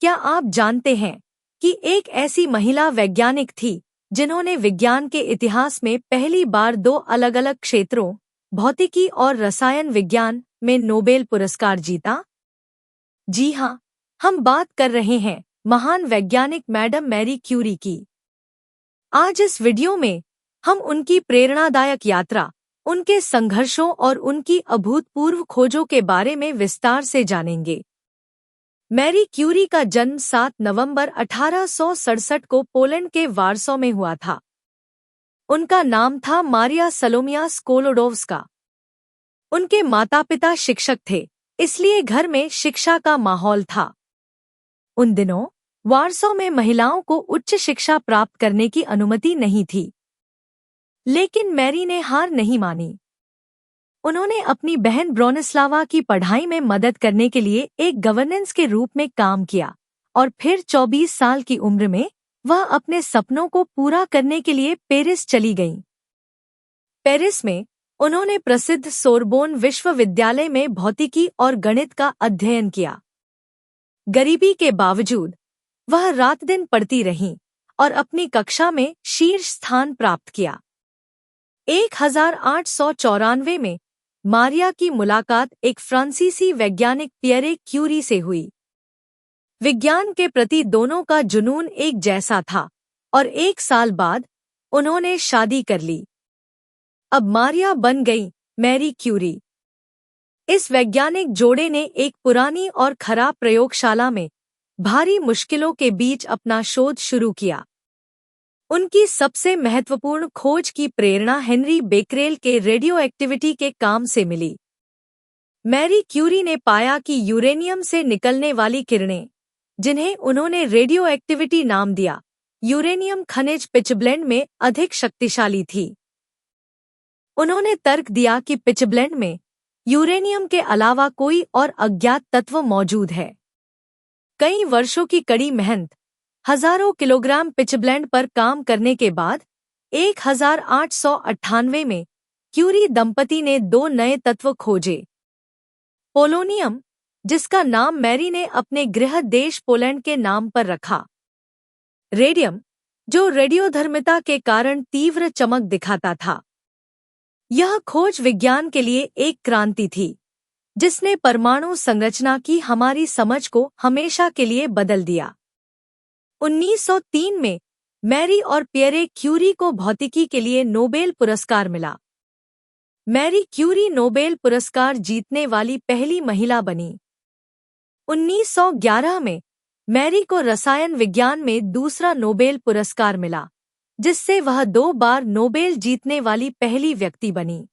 क्या आप जानते हैं कि एक ऐसी महिला वैज्ञानिक थी जिन्होंने विज्ञान के इतिहास में पहली बार 2 अलग-अलग क्षेत्रों, भौतिकी और रसायन विज्ञान में नोबेल पुरस्कार जीता? जी हाँ, हम बात कर रहे हैं महान वैज्ञानिक मैडम मैरी क्यूरी की। आज इस वीडियो में हम उनकी प्रेरणादायक यात्रा, उनके संघर्षों और उनकी अभूतपूर्व खोजों के बारे में विस्तार से जानेंगे। मैरी क्यूरी का जन्म 7 नवंबर 1867 को पोलैंड के वारसो में हुआ था। उनका नाम था मारिया सलोमिया स्कोलोडोव्स्का। उनके माता-पिता शिक्षक थे, इसलिए घर में शिक्षा का माहौल था। उन दिनों वारसो में महिलाओं को उच्च शिक्षा प्राप्त करने की अनुमति नहीं थी, लेकिन मैरी ने हार नहीं मानी। उन्होंने अपनी बहन ब्रोनिस्लावा की पढ़ाई में मदद करने के लिए एक गवर्नेंस के रूप में काम किया और फिर 24 साल की उम्र में वह अपने सपनों को पूरा करने के लिए पेरिस चली गईं। पेरिस में उन्होंने प्रसिद्ध सोरबोन विश्वविद्यालय में भौतिकी और गणित का अध्ययन किया। गरीबी के बावजूद वह रात दिन पढ़ती रहीं और अपनी कक्षा में शीर्ष स्थान प्राप्त किया। 1894 में मारिया की मुलाकात एक फ्रांसीसी वैज्ञानिक पियरे क्यूरी से हुई। विज्ञान के प्रति दोनों का जुनून एक जैसा था और 1 साल बाद उन्होंने शादी कर ली। अब मारिया बन गई मैरी क्यूरी। इस वैज्ञानिक जोड़े ने एक पुरानी और खराब प्रयोगशाला में भारी मुश्किलों के बीच अपना शोध शुरू किया। उनकी सबसे महत्वपूर्ण खोज की प्रेरणा हेनरी बेकरेल के रेडियोएक्टिविटी के काम से मिली। मैरी क्यूरी ने पाया कि यूरेनियम से निकलने वाली किरणें, जिन्हें उन्होंने रेडियोएक्टिविटी नाम दिया, यूरेनियम खनिज पिचब्लेंड में अधिक शक्तिशाली थी। उन्होंने तर्क दिया कि पिचब्लेंड में यूरेनियम के अलावा कोई और अज्ञात तत्व मौजूद है। कई वर्षों की कड़ी मेहनत, हजारों किलोग्राम पिचब्लेंड पर काम करने के बाद 1898 में क्यूरी दंपति ने 2 नए तत्व खोजे। पोलोनियम, जिसका नाम मैरी ने अपने गृह देश पोलैंड के नाम पर रखा। रेडियम, जो रेडियोधर्मिता के कारण तीव्र चमक दिखाता था। यह खोज विज्ञान के लिए एक क्रांति थी, जिसने परमाणु संरचना की हमारी समझ को हमेशा के लिए बदल दिया। 1903 में मैरी और पियरे क्यूरी को भौतिकी के लिए नोबेल पुरस्कार मिला। मैरी क्यूरी नोबेल पुरस्कार जीतने वाली पहली महिला बनी। 1911 में मैरी को रसायन विज्ञान में दूसरा नोबेल पुरस्कार मिला, जिससे वह 2 बार नोबेल जीतने वाली पहली व्यक्ति बनी।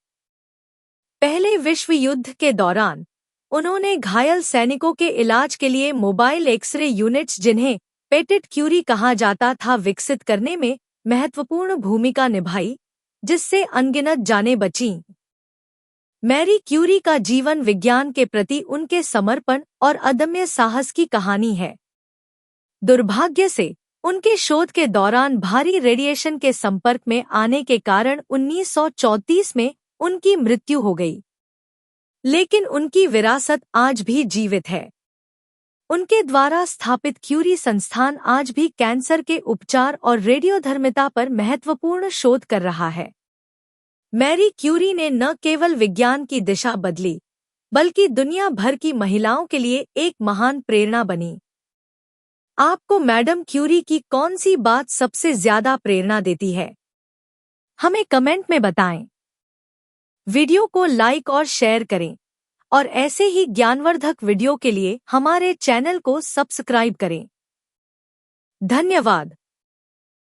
पहले विश्व युद्ध के दौरान उन्होंने घायल सैनिकों के इलाज के लिए मोबाइल एक्सरे यूनिट्स, जिन्हें पेटेट क्यूरी कहा जाता था, विकसित करने में महत्वपूर्ण भूमिका निभाई, जिससे अनगिनत जानें बचीं। मैरी क्यूरी का जीवन विज्ञान के प्रति उनके समर्पण और अदम्य साहस की कहानी है। दुर्भाग्य से उनके शोध के दौरान भारी रेडिएशन के संपर्क में आने के कारण 1934 में उनकी मृत्यु हो गई, लेकिन उनकी विरासत आज भी जीवित है। उनके द्वारा स्थापित क्यूरी संस्थान आज भी कैंसर के उपचार और रेडियोधर्मिता पर महत्वपूर्ण शोध कर रहा है। मैरी क्यूरी ने न केवल विज्ञान की दिशा बदली, बल्कि दुनिया भर की महिलाओं के लिए एक महान प्रेरणा बनी। आपको मैडम क्यूरी की कौन सी बात सबसे ज्यादा प्रेरणा देती है? हमें कमेंट में बताएं। वीडियो को लाइक और शेयर करें और ऐसे ही ज्ञानवर्धक वीडियो के लिए हमारे चैनल को सब्सक्राइब करें। धन्यवाद।